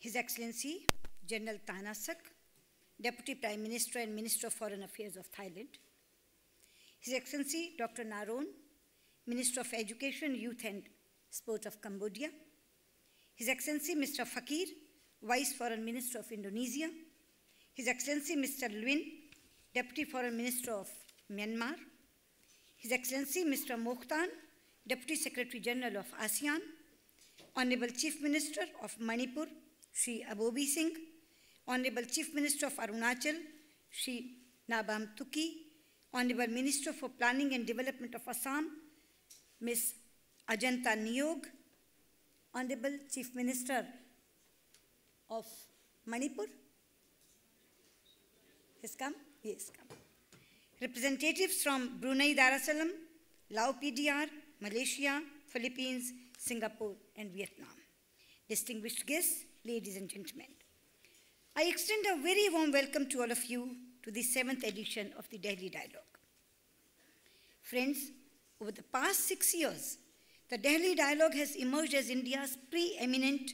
His Excellency General Tanasak, Deputy Prime Minister and Minister of Foreign Affairs of Thailand, His Excellency Dr. Naron, Minister of Education, Youth and Sport of Cambodia, His Excellency Mr. Fakir, Vice Foreign Minister of Indonesia, His Excellency Mr. Lwin, Deputy Foreign Minister of Myanmar, His Excellency Mr. Mokhtan, Deputy Secretary General of ASEAN, Honorable Chief Minister of Manipur, Shri Abobi Singh, Honorable Chief Minister of Arunachal, Shri Nabam Tuki, Honorable Minister for Planning and Development of Assam, Ms. Ajanta Niyog, Honorable Chief Minister of Manipur, has come? Yes, come. Representatives from Brunei Darussalam, Lao PDR, Malaysia, Philippines, Singapore, and Vietnam. Distinguished guests, ladies and gentlemen, I extend a very warm welcome to all of you to the 7th edition of the Delhi Dialogue. Friends, over the past 6 years, the Delhi Dialogue has emerged as India's preeminent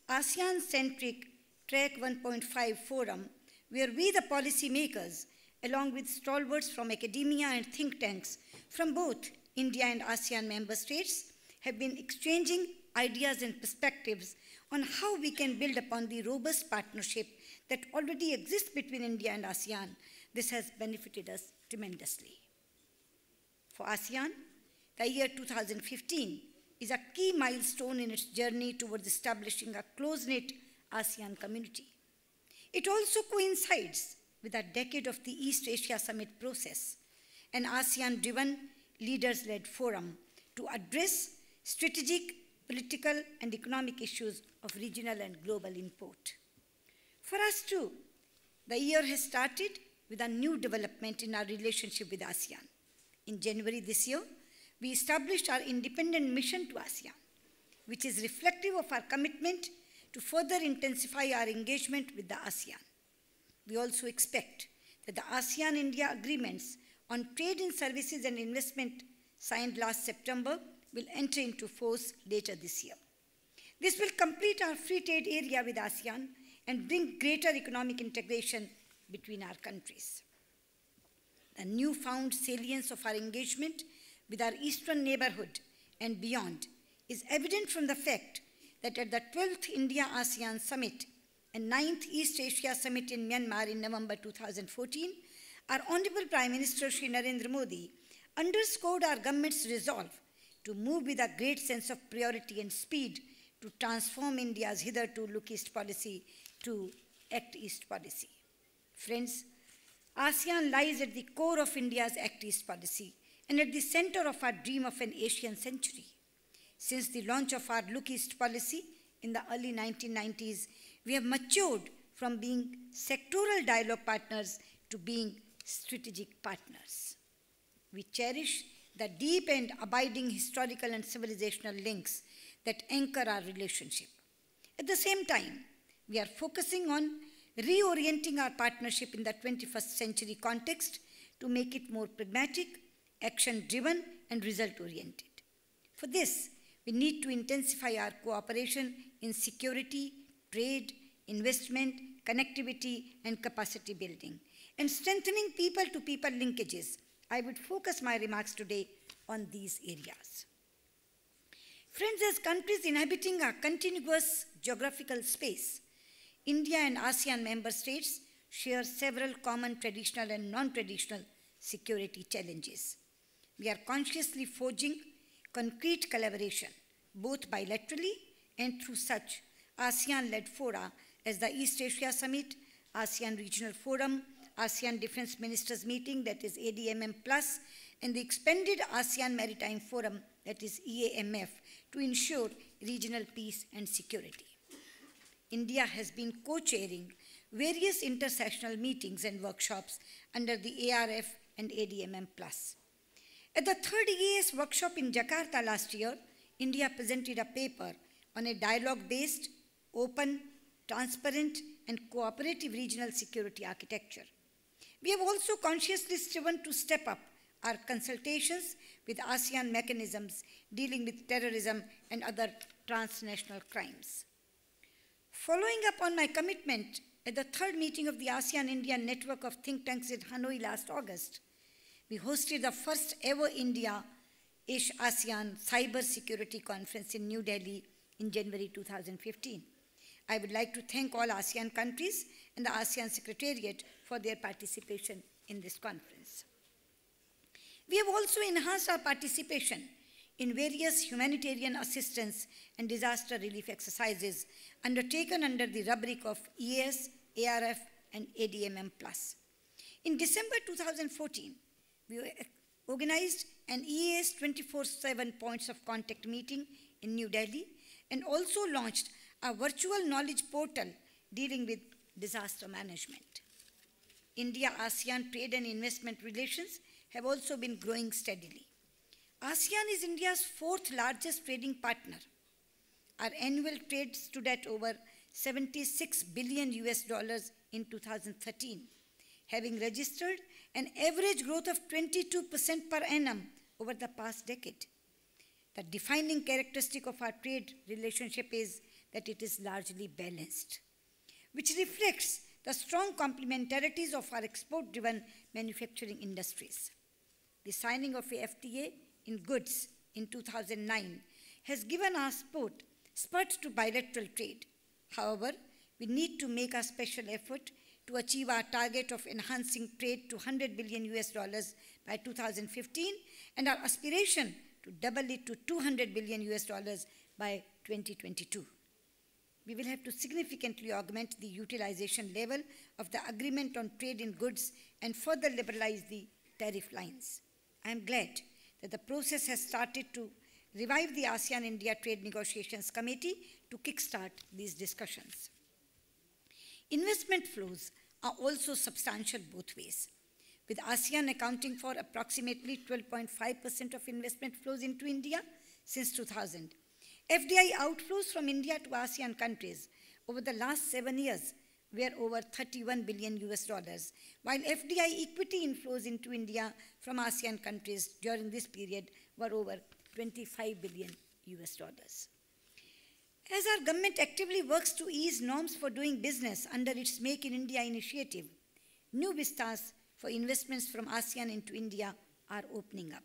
ASEAN-centric Track 1.5 forum, where we, the policymakers, along with stalwarts from academia and think tanks from both India and ASEAN member states, have been exchanging ideas and perspectives on how we can build upon the robust partnership that already exists between India and ASEAN. This has benefited us tremendously. For ASEAN, the year 2015 is a key milestone in its journey towards establishing a close-knit ASEAN community. It also coincides with a decade of the East Asia Summit process, an ASEAN-driven, leaders-led forum to address strategic, political, and economic issues of regional and global import. For us too, the year has started with a new development in our relationship with ASEAN. In January this year, we established our independent mission to ASEAN, which is reflective of our commitment to further intensify our engagement with the ASEAN. We also expect that the ASEAN-India agreements on trade in services and investment signed last September will enter into force later this year. This will complete our free trade area with ASEAN and bring greater economic integration between our countries. The newfound salience of our engagement with our eastern neighborhood and beyond is evident from the fact that at the 12th India-ASEAN Summit and 9th East Asia Summit in Myanmar in November 2014, our Honorable Prime Minister Shri Narendra Modi underscored our government's resolve to move with a great sense of priority and speed to transform India's hitherto Look East policy to Act East policy. Friends, ASEAN lies at the core of India's Act East policy and at the center of our dream of an Asian century. Since the launch of our Look East policy in the early 1990s, we have matured from being sectoral dialogue partners to being strategic partners. We cherish the deep and abiding historical and civilizational links that anchor our relationship. At the same time, we are focusing on reorienting our partnership in the 21st century context to make it more pragmatic, action-driven, and result-oriented. For this, we need to intensify our cooperation in security, trade, investment, connectivity, and capacity building, and strengthening people-to-people linkages. I would focus my remarks today on these areas. Friends, as countries inhabiting a contiguous geographical space, India and ASEAN member states share several common traditional and non-traditional security challenges. We are consciously forging concrete collaboration, both bilaterally and through such ASEAN-led fora as the East Asia Summit, ASEAN Regional Forum, ASEAN Defense Ministers Meeting, that is ADMM+, and the expanded ASEAN Maritime Forum, that is EAMF, to ensure regional peace and security. India has been co-chairing various intersectional meetings and workshops under the ARF and ADMM+. At the third EAS workshop in Jakarta last year, India presented a paper on a dialogue-based, open, transparent, and cooperative regional security architecture. We have also consciously striven to step up our consultations with ASEAN mechanisms dealing with terrorism and other transnational crimes. Following up on my commitment at the third meeting of the ASEAN-India Network of Think Tanks in Hanoi last August, we hosted the first ever India-ASEAN Cyber Security Conference in New Delhi in January 2015. I would like to thank all ASEAN countries and the ASEAN Secretariat for their participation in this conference. We have also enhanced our participation in various humanitarian assistance and disaster relief exercises undertaken under the rubric of EAS, ARF, and ADMM+. In December 2014, we organized an EAS 24/7 points of contact meeting in New Delhi and also launched a virtual knowledge portal dealing with disaster management. India-ASEAN trade and investment relations have also been growing steadily. ASEAN is India's fourth largest trading partner. Our annual trade stood at over $76 billion in 2013, having registered an average growth of 22% per annum over the past decade. The defining characteristic of our trade relationship is that it is largely balanced, which reflects the strong complementarities of our export-driven manufacturing industries. The signing of a FTA in goods in 2009 has given our spurt to bilateral trade. However, we need to make a special effort to achieve our target of enhancing trade to $100 billion by 2015 and our aspiration to double it to $200 billion by 2022. We will have to significantly augment the utilization level of the agreement on trade in goods and further liberalize the tariff lines. I am glad that the process has started to revive the ASEAN-India Trade Negotiations Committee to kickstart these discussions. Investment flows are also substantial both ways, with ASEAN accounting for approximately 12.5% of investment flows into India since 2000. FDI outflows from India to ASEAN countries over the last 7 years were over $31 billion, while FDI equity inflows into India from ASEAN countries during this period were over $25 billion. As our government actively works to ease norms for doing business under its Make in India initiative, new vistas for investments from ASEAN into India are opening up.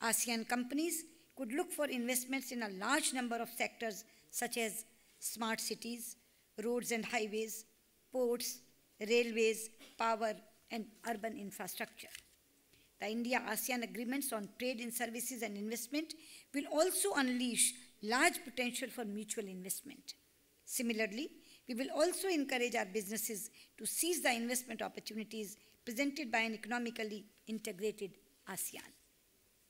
ASEAN companies could look for investments in a large number of sectors such as smart cities, roads and highways, ports, railways, power, and urban infrastructure. The India-ASEAN agreements on trade in services and investment will also unleash large potential for mutual investment. Similarly, we will also encourage our businesses to seize the investment opportunities presented by an economically integrated ASEAN.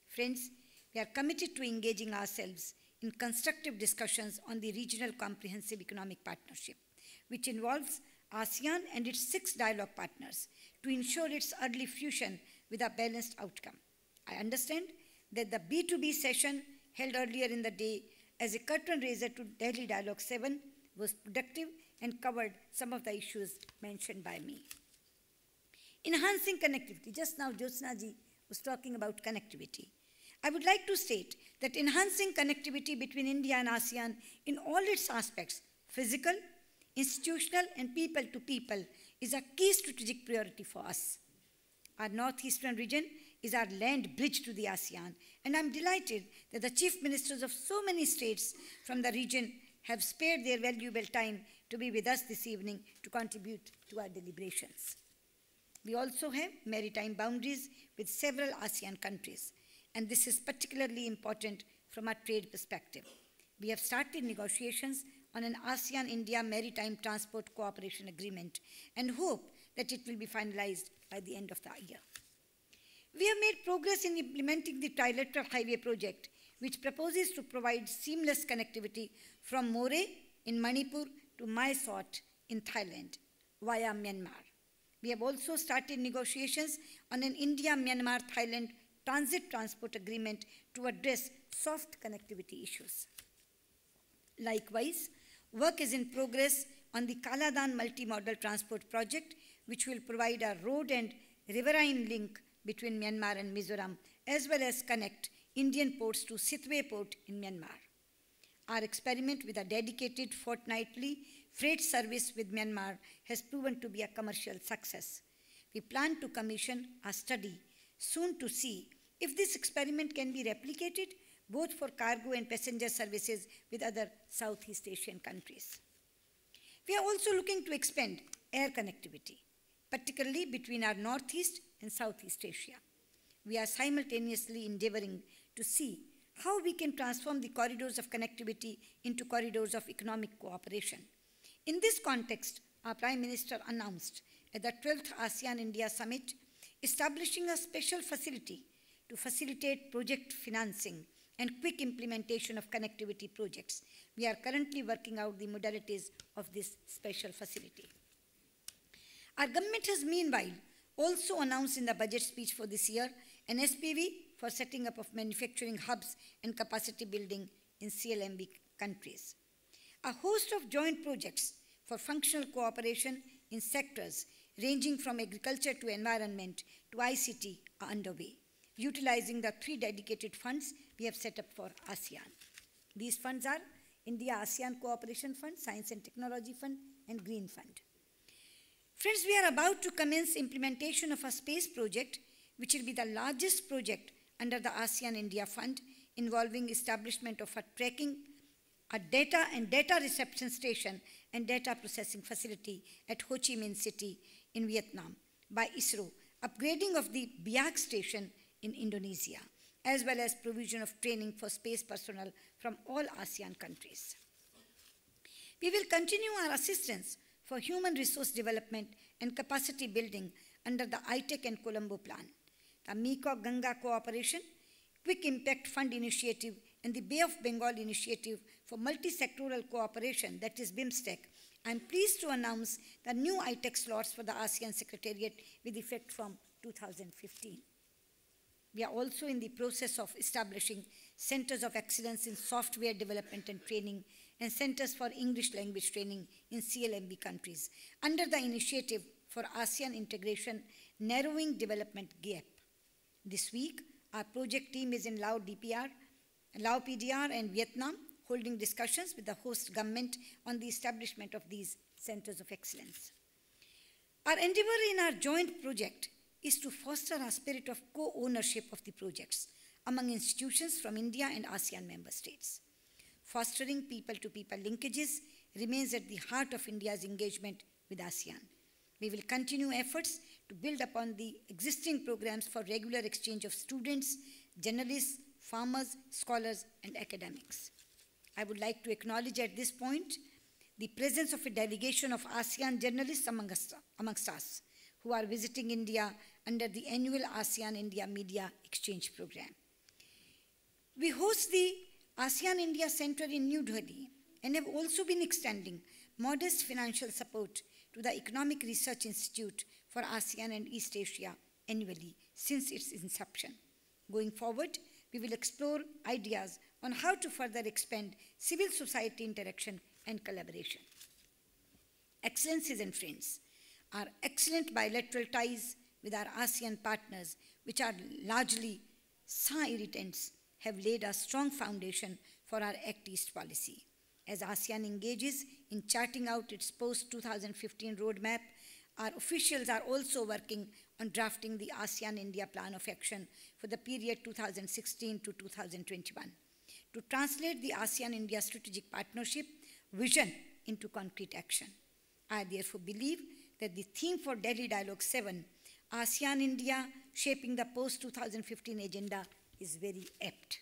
Friends, we are committed to engaging ourselves in constructive discussions on the Regional Comprehensive Economic Partnership, which involves ASEAN and its 6 dialogue partners to ensure its early fusion with a balanced outcome. I understand that the B2B session held earlier in the day as a curtain raiser to Delhi Dialogue 7 was productive and covered some of the issues mentioned by me. Enhancing connectivity. Just now Jyotsna ji was talking about connectivity. I would like to state that enhancing connectivity between India and ASEAN in all its aspects, physical, institutional, and people to people, is a key strategic priority for us. Our northeastern region is our land bridge to the ASEAN, and I'm delighted that the chief ministers of so many states from the region have spared their valuable time to be with us this evening to contribute to our deliberations. We also have maritime boundaries with several ASEAN countries, and this is particularly important from a trade perspective. We have started negotiations on an ASEAN-India Maritime Transport Cooperation Agreement and hope that it will be finalized by the end of the year. We have made progress in implementing the Trilateral Highway Project, which proposes to provide seamless connectivity from Moreh in Manipur to Mae Sot in Thailand via Myanmar. We have also started negotiations on an India-Myanmar-Thailand transit transport agreement to address soft connectivity issues. Likewise, work is in progress on the Kaladan multimodal transport project, which will provide a road and riverine link between Myanmar and Mizoram, as well as connect Indian ports to Sitwe port in Myanmar. Our experiment with a dedicated fortnightly freight service with Myanmar has proven to be a commercial success. We plan to commission a study soon to see if this experiment can be replicated both for cargo and passenger services with other Southeast Asian countries. We are also looking to expand air connectivity, particularly between our Northeast and Southeast Asia. We are simultaneously endeavoring to see how we can transform the corridors of connectivity into corridors of economic cooperation. In this context, our Prime Minister announced at the 12th ASEAN-India Summit establishing a special facility to facilitate project financing and quick implementation of connectivity projects. We are currently working out the modalities of this special facility. Our government has meanwhile also announced in the budget speech for this year an SPV for setting up of manufacturing hubs and capacity building in CLMV countries. A host of joint projects for functional cooperation in sectors ranging from agriculture to environment to ICT are underway, utilizing the 3 dedicated funds we have set up for ASEAN. These funds are India-ASEAN Cooperation Fund, Science and Technology Fund, and Green Fund. Friends, we are about to commence implementation of a space project which will be the largest project under the ASEAN-India Fund, involving establishment of a tracking, a data and data reception station and data processing facility at Ho Chi Minh City in Vietnam by ISRO, upgrading of the Biak station in Indonesia, as well as provision of training for space personnel from all ASEAN countries. We will continue our assistance for human resource development and capacity building under the ITEC and Colombo Plan, the Mekong-Ganga Cooperation, Quick Impact Fund Initiative, and the Bay of Bengal Initiative for Multi-Sectoral Cooperation, that is BIMSTEC. I am pleased to announce the new ITEC slots for the ASEAN Secretariat with effect from 2015. We are also in the process of establishing centers of excellence in software development and training and centers for English language training in CLMV countries under the initiative for ASEAN integration, narrowing development gap. This week, our project team is in Lao PDR and Vietnam, holding discussions with the host government on the establishment of these centers of excellence. Our endeavor in our joint project is to foster a spirit of co-ownership of the projects among institutions from India and ASEAN member states. Fostering people-to-people linkages remains at the heart of India's engagement with ASEAN. We will continue efforts to build upon the existing programs for regular exchange of students, journalists, farmers, scholars, and academics. I would like to acknowledge at this point the presence of a delegation of ASEAN journalists amongst us who are visiting India under the annual ASEAN-India Media Exchange Program. We host the ASEAN-India Center in New Delhi and have also been extending modest financial support to the Economic Research Institute for ASEAN and East Asia annually since its inception. Going forward, we will explore ideas on how to further expand civil society interaction and collaboration. Excellencies and friends, our excellent bilateral ties with our ASEAN partners, which are largely sans irritants, have laid a strong foundation for our Act East policy. As ASEAN engages in charting out its post-2015 roadmap, our officials are also working on drafting the ASEAN-India Plan of Action for the period 2016 to 2021 to translate the ASEAN-India Strategic Partnership vision into concrete action. I therefore believe that the theme for Delhi Dialogue 7, ASEAN-India Shaping the Post-2015 Agenda, is very apt.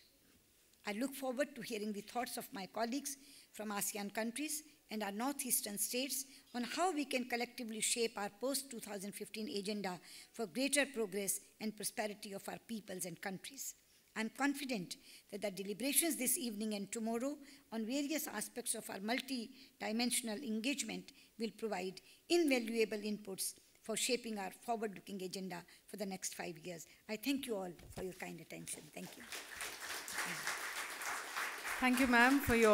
I look forward to hearing the thoughts of my colleagues from ASEAN countries and our northeastern states on how we can collectively shape our post-2015 agenda for greater progress and prosperity of our peoples and countries. I am confident that the deliberations this evening and tomorrow on various aspects of our multi-dimensional engagement will provide invaluable inputs for shaping our forward-looking agenda for the next 5 years. I thank you all for your kind attention. Thank you. Thank you, ma'am, for your